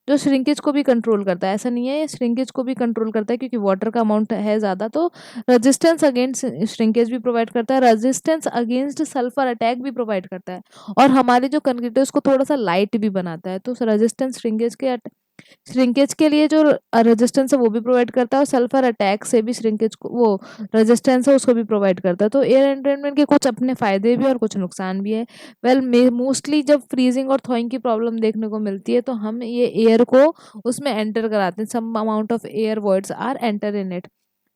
जो श्रिंकेज को भी कंट्रोल करता है। ऐसा नहीं है, श्रिंकेज को भी कंट्रोल करता है क्योंकि वाटर का अमाउंट है ज़्यादा, तो रेजिस्टेंस अगेंस्ट श्रिंकेज भी प्रोवाइड करता है, रेजिस्टेंस अगेंस्ट सल्फर अटैक भी प्रोवाइड करता है, और हमारी जो कंक्रीट है उसको थोड़ा सा लाइट भी बनाता है। तो रेजिस्टेंस श्रिंकेज के लिए जो रेजिस्टेंस है वो भी प्रोवाइड करता है, और सल्फर अटैक से भी श्रिंकेज को, वो रेजिस्टेंस है उसको भी प्रोवाइड करता है। तो एयर एंट्रेनमेंट के कुछ अपने फायदे भी और कुछ नुकसान भी है। वेल मोस्टली जब फ्रीजिंग और थॉइंग की प्रॉब्लम देखने को मिलती है तो हम ये एयर को उसमें एंटर कराते हैं, some amount of air voids are enter in it.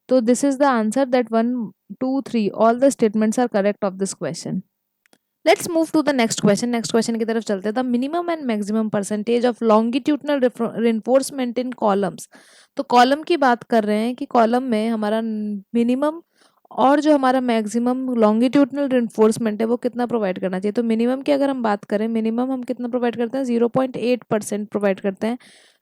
तो this is the answer that 1 2 3 all the statements are correct of this question. Let's move to the next question. Next question की तरफ चलते हैं। The minimum and maximum percentage of longitudinal reinforcement in columns. तो कॉलम की बात कर रहे हैं कि कॉलम में हमारा मिनिमम और जो हमारा मैक्सिमम लॉन्गिट्यूडनल रिइंफोर्समेंट है वो कितना प्रोवाइड करना चाहिए। तो मिनिमम की अगर हम बात करें, मिनिमम हम कितना प्रोवाइड करते हैं, 0.8% प्रोवाइड करते हैं।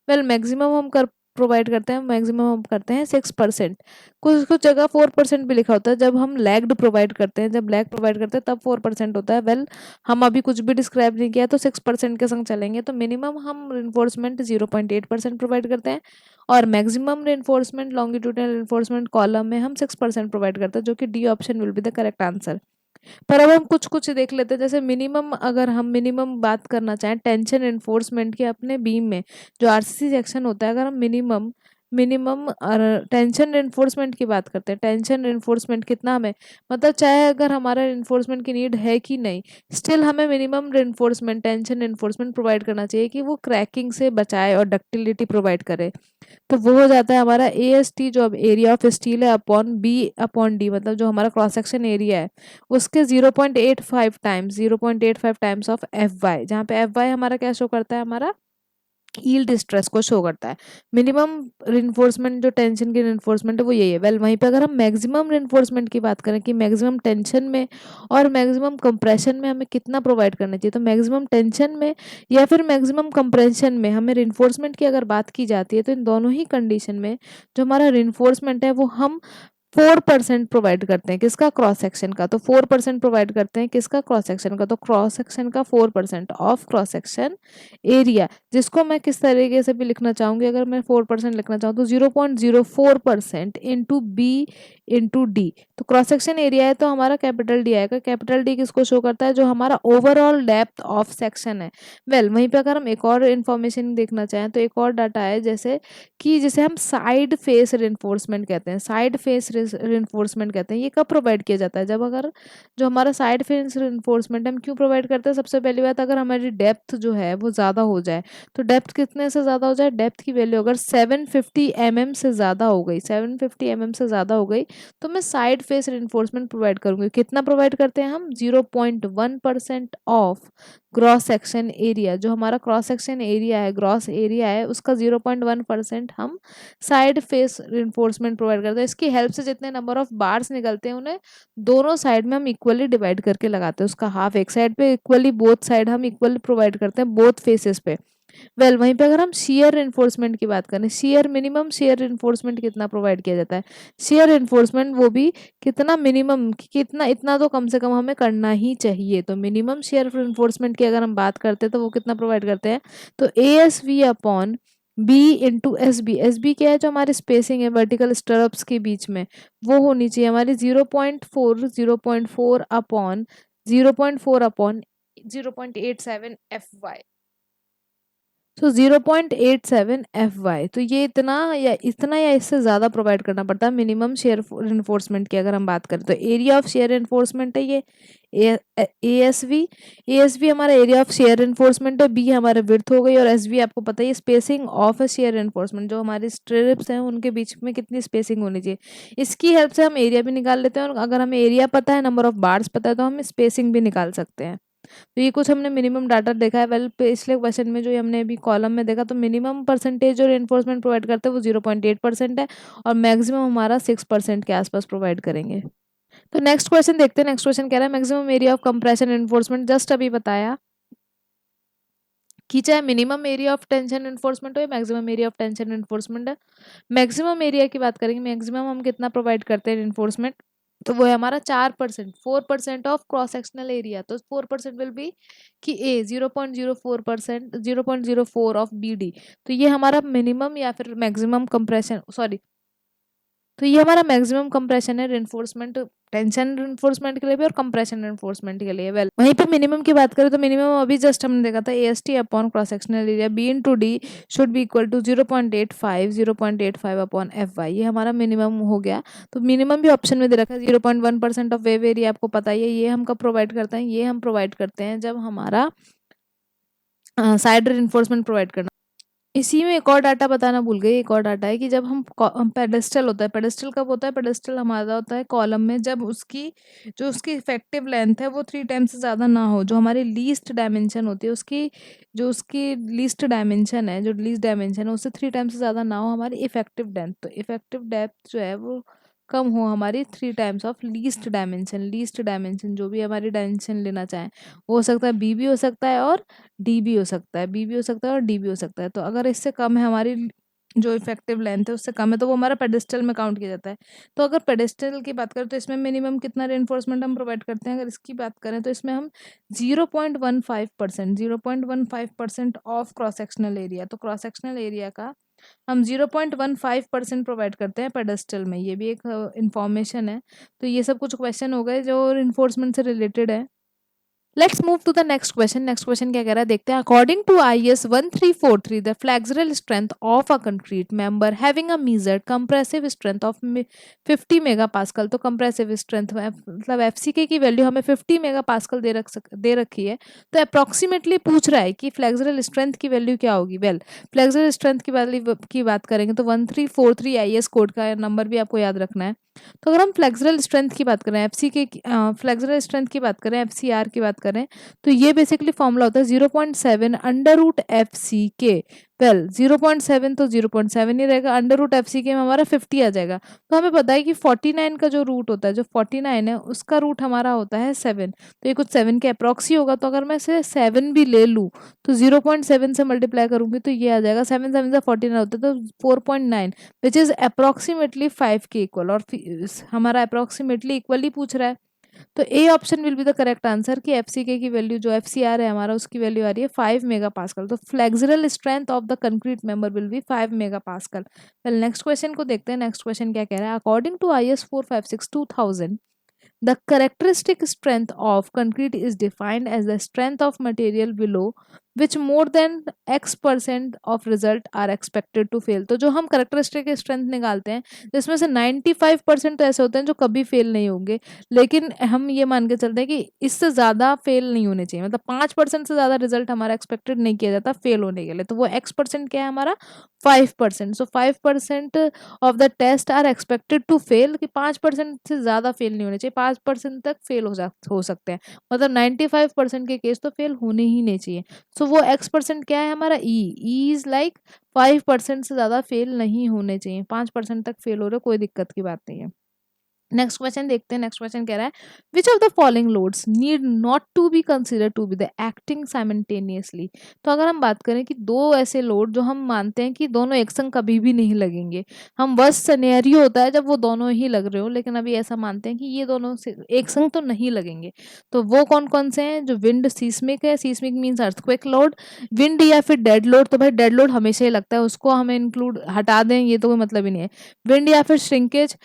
वेल मैक्सिमम हम कर प्रोवाइड करते हैं, मैक्सिमम हम करते हैं 6%। कुछ कुछ जगह 4% भी लिखा होता है जब हम लैग्ड प्रोवाइड करते हैं, जब लैग प्रोवाइड करते हैं तब 4% होता है। वेल हम अभी कुछ भी डिस्क्राइब नहीं किया तो 6% के संग चलेंगे। तो मिनिमम हम रिइंफोर्समेंट 0.8% प्रोवाइड करते हैं, और maximum reinforcement longitudinal reinforcement column में हम 6% प्रोवाइड करते हैं, जो कि D option will be the correct answer. पर अब हम कुछ कुछ देख लेते हैं, जैसे मिनिमम, अगर हम मिनिमम बात करना चाहें टेंशन एनफोर्समेंट की अपने बीम में, जो आरसीसी सेक्शन होता है, अगर हम मिनिमम मिनिमम टेंशन एनफोर्समेंट की बात करते हैं, टेंशन एनफोर्समेंट कितना हमें, मतलब चाहे अगर हमारा एनफोर्समेंट की नीड है कि नहीं, स्टिल हमें minimum enforcement tension enforcement provide करना चाहिए कि वो क्रैकिंग से बचाए और डक्टिलिटी प्रोवाइड करे। तो वो हो जाता है हमारा ए एस टी, जो अब एरिया ऑफ स्टील है, अपॉन बी अपॉन डी, मतलब जो हमारा क्रॉस सेक्शन एरिया है उसके 0.85 टाइम्स ऑफ एफ वाई, जहाँ पे एफ वाई हमारा क्या शो करता है, हमारा यील्ड स्ट्रेस को शो करता है। मिनिमम रिइंफोर्समेंट जो टेंशन की रिइंफोर्समेंट है वो यही है। वेल वहीं पे अगर हम मैक्सिमम रिइंफोर्समेंट की बात करें कि मैक्सिमम टेंशन में और मैक्सिमम कंप्रेशन में हमें कितना प्रोवाइड करना चाहिए, तो मैक्सिमम टेंशन में या फिर मैक्सिमम कंप्रेशन में हमें रिइंफोर्समेंट की अगर बात की जाती है, तो इन दोनों ही कंडीशन में जो हमारा रिइंफोर्समेंट है वो हम 4% प्रोवाइड करते हैं। किसका? क्रॉस सेक्शन का। तो 4% प्रोवाइड करते हैं किसका? क्रॉस सेक्शन का। तो क्रॉस सेक्शन का 4% ऑफ क्रॉस सेक्शन एरिया, जिसको मैं किस तरीके से भी लिखना चाहूंगी, अगर मैं 4% लिखना चाहूँ तो 0.04% इंटू बी इंटू डी। तो क्रॉस सेक्शन एरिया है तो हमारा कैपिटल डी आएगा। कैपिटल डी किसको शो करता है? जो हमारा ओवरऑल डेप्थ ऑफ सेक्शन है। वेल वहीं पे अगर हम एक और इन्फॉर्मेशन देखना चाहें तो एक और डाटा है, जैसे कि जिसे हम साइड फेस रिइंफोर्समेंट कहते हैं। साइड फेस रिइंफोर्समेंट कहते हैं। ये कब प्रोवाइड किया जाता है? जब अगर जो हमारा साइड फेस रिइंफोर्समेंट हम क्यों प्रोवाइड करते हैं? सबसे पहली बात, अगर हमारी डेप्थ जो है वो ज़्यादा हो जाए, तो डेप्थ कितने से ज़्यादा हो जाए, डेप्थ की वैल्यू अगर 750 mm से ज़्यादा हो गई, 750 mm से ज़्यादा हो गई, तो मैं साइड फेस रिइंफोर्समेंट प्रोवाइड करूंगी। कितना प्रोवाइड करते हैं हम? 0.1% ऑफ क्रॉस सेक्शन एरिया। जो हमारा क्रॉस सेक्शन एरिया है, ग्रॉस एरिया है, उसका 0.1% हम साइड फेस रिइंफोर्समेंट प्रोवाइड करते हैं। इसकी हेल्प से जितने नंबर ऑफ बार्स निकलते हैं उन्हें दोनों साइड में हम इक्वली डिवाइड करके लगाते हैं। उसका हाफ एक साइड पे इक्वली, बोथ साइड हम इक्वली प्रोवाइड करते हैं, बोथ फेसेस पे। वेल वहीं पे अगर हम शेयर इन्फोर्समेंट की बात करें, शेयर मिनिमम शेयर इन्फोर्समेंट कितना प्रोवाइड किया जाता है? शेयर इन्फोर्समेंट वो भी कितना मिनिमम, कितना, इतना तो कम से कम हमें करना ही चाहिए। तो मिनिमम शेयर इन्फोर्समेंट की अगर हम बात करते हैं तो वो कितना प्रोवाइड करते हैं? तो A S V upon B into S B. S B क्या है? जो हमारी स्पेसिंग है वर्टिकल स्टरप्स के बीच में, वो होनी चाहिए हमारी 0.4 अपॉन 0.87 एफ वाई। तो 0.87 FY। तो ये इतना या इससे ज़्यादा प्रोवाइड करना पड़ता है मिनिमम शेयर इन्फोर्समेंट की अगर हम बात करें। तो एरिया ऑफ शेयर इन्फोर्समेंट है ये ए एस वी हमारा एरिया ऑफ शेयर इन्फोर्समेंट है, बी हमारा विड्थ हो गई, और एस बी आपको पता है spacing of a share enforcement, जो हमारी स्ट्रिप्स हैं उनके बीच में कितनी स्पेसिंग होनी चाहिए। इसकी हेल्प से हम एरिया भी निकाल लेते हैं, और अगर हमें एरिया पता है, नंबर ऑफ बार्स पता है, तो हम स्पेसिंग भी निकाल सकते हैं। तो ये कुछ हमने मिनिमम डाटा देखा है। वेल पिछले क्वेश्चन में जो हमने अभी कॉलम में देखा, तो मिनिमम परसेंटेज जो रेनफोर्समेंट प्रोवाइड करते हैं वो 0.8% है, और मैक्सिमम हमारा 6% के आसपास प्रोवाइड करेंगे। तो नेक्स्ट क्वेश्चन देखते हैं। नेक्स्ट क्वेश्चन कह रहा है maximum area of compression enforcement. Just अभी बताया कि चाहे minimum area of tension enforcement हो या maximum area of tension enforcement है। मैक्सिमम एरिया की बात करेंगे, मैक्सिमम हम कितना प्रोवाइड करते हैं एनफोर्समेंट, तो वो है हमारा 4%, 4% ऑफ क्रॉस सेक्शनल एरिया। तो 4% विल बी कि ए 0.04%, 0.04 ऑफ बी डी। तो ये हमारा मिनिमम या फिर मैक्सिमम कंप्रेशन, सॉरी, तो ये हमारा मैक्सिमम कंप्रेशन है रेनफोर्समेंट, टेंशन रेनफोर्समेंट के लिए भी और कंप्रेशन रेनफोर्समेंट के लिए। वेल वहीं पे मिनिमम की बात करें तो मिनिमम अभी जस्ट हमने देखा था A S T upon cross sectional area B into D should be equal to 0.85, 0.85 upon F Y, ये हमारा मिनिमम हो गया। तो मिनिमम भी ऑप्शन में दे रखा है 0.1% ऑफ वेव एरिया, आपको पता ही है ये हम कब प्रोवाइड करते हैं, ये हम प्रोवाइड करते हैं जब हमारा साइड रेनफोर्समेंट प्रोवाइड करना। इसी में एक और डाटा बताना भूल गई, एक और डाटा है कि जब हम पेडेस्टल होता है, पेडेस्टल कब होता है, पेडेस्टल हमारा होता है कॉलम में जब उसकी जो उसकी इफेक्टिव लेंथ है वो 3 टाइम्स से ज़्यादा ना हो, जो हमारी लीस्ट डायमेंशन होती है उसकी, जो उसकी लीस्ट डायमेंशन है, जो लीस्ट डायमेंशन है उससे 3 टाइम्स से ज़्यादा ना हो हमारी इफेक्टिव डेप्थ। तो इफेक्टिव डेप्थ जो है वो कम हो हमारी 3 times of least dimension. Least dimension जो भी हमारी डायमेंशन लेना चाहें वो हो सकता है बी भी हो सकता है और डी भी हो सकता है, बी भी हो सकता है और डी भी हो सकता है। तो अगर इससे कम है हमारी जो इफेक्टिव लेंथ है उससे कम है तो वो हमारा पेडेस्टल में काउंट किया जाता है। तो अगर पेडेस्टल की बात करें तो इसमें मिनिमम कितना रेनफोर्समेंट हम प्रोवाइड करते हैं, अगर इसकी बात करें तो इसमें हम 0.15%, 0.15% ऑफ क्रॉस सेक्शनल एरिया, तो क्रॉस सेक्शनल एरिया का हम 0.15% प्रोवाइड करते हैं पेडेस्टल में। ये भी एक इंफॉर्मेशन है। तो ये सब कुछ क्वेश्चन हो गए जो इन्फोर्समेंट से रिलेटेड है। Let's move to the next question. Next question क्या कह रहा है देखते हैं। According to IS 1343 the flexural strength of a concrete member having a measured compressive strength of 50 megapascal. तो कंप्रेसिव स्ट्रेंथ मतलब एफसीके की वैल्यू हमें 50 मेगापास्कल दे रखी है। तो अप्रोक्सीमेटली पूछ रहा है कि फ्लेक्सुरल स्ट्रेंथ की वैल्यू क्या होगी। वेल फ्लेक्सुरल स्ट्रेंथ की बात करेंगे तो 1343 IS कोड का नंबर भी आपको याद रखना है। तो अगर हम फ्लेक्सुरल स्ट्रेंथ की बात करें, एफसी के फ्लेक्सुरल स्ट्रेंथ की बात करें, एफसीआर की बात करें, तो ये बेसिकली फॉर्मूला होता है 0.7 अंडर रूट एफ सी के। वेल 0.7 तो 0.7 ही रहेगा, अंडर रूट एफ सी के में हमारा 50 आ जाएगा। तो हमें पता है कि 49 का जो रूट होता है, जो 49 है उसका रूट हमारा होता है 7। तो ये कुछ 7 के अप्रॉक्सी होगा। तो अगर मैं इसे 7 भी ले लूँ तो 0.7 से मल्टीप्लाई करूंगी तो ये आ जाएगा 7 7 से 49 होता है तो 4.9 विच इज अप्रोक्सीमेटली 5 के इक्वल। और हमारा अप्रोक्सीमेटली इक्वल ही पूछ रहा है। तो ए option will be the correct answer कि एफसीके की वैल्यू जो एफसीआर है हमारा उसकी वैल्यू आ रही है 5 मेगापास्कल। तो flexural strength of the concrete member will be 5 megapascal. Well next question को देखते हैं। नेक्स्ट क्वेश्चन क्या कह रहा है। According to IS 456/2000 the characteristic strength of concrete is defined as the strength of material below which more than x% of result are expected to fail। तो जो हम करेक्टरिस्टिक स्ट्रेंथ निकालते हैं जिसमें से 95% तो ऐसे होते हैं जो कभी फेल नहीं होंगे, लेकिन हम ये मान के चलते हैं कि इससे ज़्यादा फेल नहीं होने चाहिए, मतलब 5% से ज़्यादा रिजल्ट हमारा एक्सपेक्टेड नहीं किया जाता फेल होने के लिए। तो वो x% क्या है हमारा 5%। So 5% of the test are expected to fail, कि 5% से ज़्यादा फेल नहीं होने चाहिए, 5% तक फेल हो सकते हैं, मतलब 95% के केस तो फेल होने ही नहीं चाहिए। सो वो x% क्या है हमारा ई इज लाइक 5% से ज़्यादा फेल नहीं होने चाहिए। 5% तक फेल हो रहे कोई दिक्कत की बात नहीं है। नेक्स्ट क्वेश्चन देखते हैं। नेक्स्ट क्वेश्चन कह रहा है which of the following loads need not to be consider to be the acting simultaneously. तो अगर हम बात करें कि दो ऐसे लोड जो हम मानते हैं कि दोनों एक संग कभी भी नहीं लगेंगे, हम वर्स्ट सिनेरियो होता है जब वो दोनों ही लग रहे हो, लेकिन अभी ऐसा मानते हैं कि ये दोनों एक संग तो नहीं लगेंगे। तो वो कौन कौन से हैं। जो विंड सीस्मिक है, seismic means earthquake load, wind या फिर डेड लोड। तो भाई डेड लोड हमेशा ही लगता है, उसको हमें इंक्लूड हटा दें ये तो कोई मतलब ही नहीं है। विंड या फिर श्रिंकेज,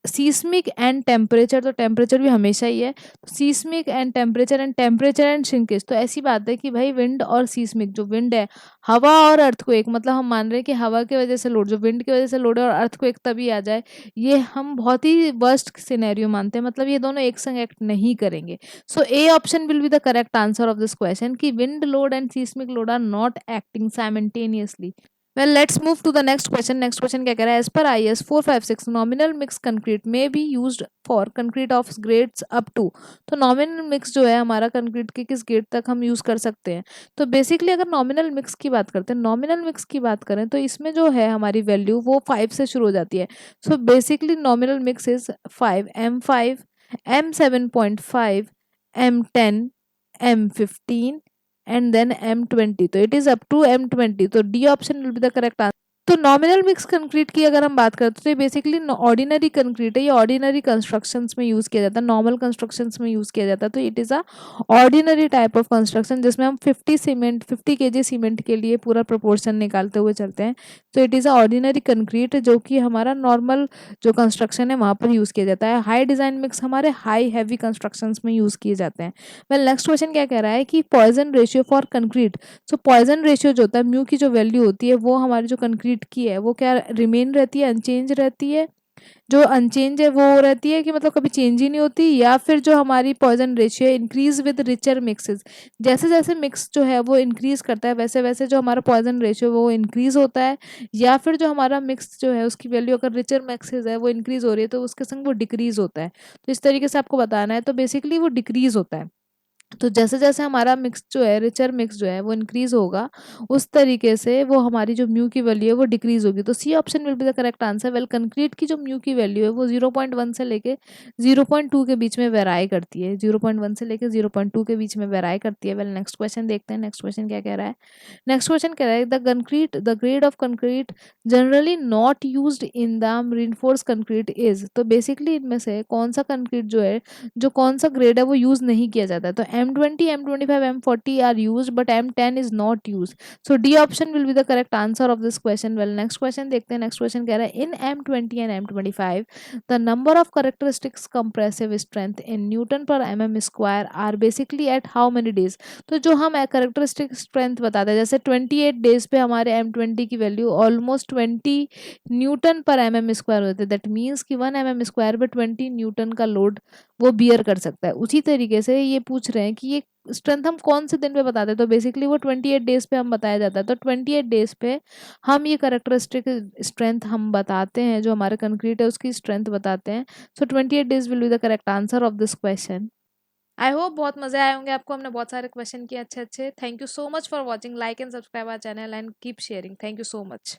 सीस्मिक एंड टेम्परेचर, तो टेम्परेचर भी हमेशा ही है। Seismic and temperature and shrinkage, तो ऐसी बात है कि भाई विंड और सीस्मिक, जो विंड है हवा और अर्थक्वेक, मतलब हम मान रहे हैं कि हवा की वजह से लोड, जो विंड की वजह से लोड है और अर्थक्वेक तभी आ जाए, ये हम बहुत ही वर्स्ट सिनेरियो मानते हैं, मतलब ये दोनों एक संग एक्ट नहीं करेंगे। So A option will be the correct answer of this question कि wind load and seismic load are not acting simultaneously. Well, let's move to the next question. Next question क्या कह रहा है। As per IS 456, nominal mix concrete may be used for concrete of grades up to। तो nominal mix जो है हमारा concrete के किस grade तक हम use कर सकते हैं। तो basically अगर nominal mix की बात करते हैं, nominal mix की बात करें तो इसमें जो है हमारी value वो 5 से शुरू हो जाती है। So basically nominal mix is 5 M5 M7.5 M10 M15 and then M20। तो it is up to M20। तो D option will be the correct answer. तो नॉमिनल मिक्स कंक्रीट की अगर हम बात करते हैं तो ये बेसिकली ऑर्डिनरी कंक्रीट है, ये ऑर्डिनरी कंस्ट्रक्शंस में यूज़ किया जाता है, नॉर्मल कंस्ट्रक्शंस में यूज़ किया जाता है। तो it is a ordinary type of construction जिसमें हम 50 केजी सीमेंट के लिए पूरा प्रोपोर्शन निकालते हुए चलते हैं। तो it is a ordinary concrete जो कि हमारा नॉर्मल जो कंस्ट्रक्शन है वहाँ पर यूज़ किया जाता है। हाई डिज़ाइन मिक्स हमारे हाई हैवी कंस्ट्रक्शंस में यूज़ किए जाते हैं। वेल नेक्स्ट क्वेश्चन क्या कह रहा है कि Poisson ratio for concrete. So Poisson ratio जो होता है, म्यू की जो वैल्यू होती है वो हमारी जो कंक्रीट की है वो क्या रिमेन रहती है, अनचेंज रहती है? जो अनचेंज है वो रहती है कि मतलब कभी चेंज ही नहीं होती, या फिर जो हमारी पॉइजन रेशियो है इंक्रीज विद रिचर मिक्सेस, जैसे जैसे मिक्स जो है वो इंक्रीज करता है वैसे वैसे जो हमारा पॉइजन रेशियो वो इंक्रीज होता है, या फिर जो हमारा मिक्स जो है उसकी वैल्यू अगर रिचर मिक्सेस है वो इंक्रीज हो रही है तो उसके संग वो डिक्रीज होता है। तो इस तरीके से आपको बताना है, तो बेसिकली वो डिक्रीज होता है। तो जैसे जैसे हमारा मिक्स जो है रिचर मिक्स जो है वो इंक्रीज होगा उस तरीके से वो हमारी जो म्यू की वैल्यू है वो डिक्रीज होगी। तो C option will be the correct answer. Well concrete की जो म्यू की वैल्यू है वो 0.1 से लेके 0.2 के बीच में वेराई करती है, 0.1 से लेके 0.2 के बीच में वेराई करती है। वेल नेक्स्ट क्वेश्चन देखते हैं, नेक्स्ट क्वेश्चन क्या कह रहा है। नेक्स्ट क्वेश्चन कह रहा है the grade of concrete generally not used in the reinforced concrete is. तो बेसिकली इनमें से कौन सा कंक्रीट जो है, जो कौन सा ग्रेड है वो यूज नहीं किया जाता है। तो M20, M25, M40 are use but M10 is not use. So D option will be the correct answer of this question. Well next question देखते हैं, नेक्स्ट क्वेश्चन कह रहा है in M20 and M25 the number of characteristics compressive strength in newton per mm square are basically at how many days. तो जो हम करेक्टरिस्टिक स्ट्रेंथ बताते हैं, जैसे 28 डेज पे हमारे M20 की value almost 20 Newton per mm square होते हैं, दैट मीन्स कि 1 mm स्क्वायर पे 20 न्यूटन का लोड वो बियर कर सकता है। उसी तरीके से ये पूछ रहे हैं कि ये स्ट्रेंथ हम कौन से दिन पे बताते हैं, तो बेसिकली वो 28 डेज पे हम बताया जाता है। तो 28 डेज पे हम ये करेक्टरिस्टिक स्ट्रेंथ हम बताते हैं, जो हमारे कंक्रीट है उसकी स्ट्रेंथ बताते हैं। सो 28 days will be the correct answer of this question. I hope बहुत मजे आए होंगे आपको, हमने बहुत सारे क्वेश्चन किए अच्छे अच्छे। Thank you so much for watching, like and subscribe our channel and keep sharing. Thank you so much.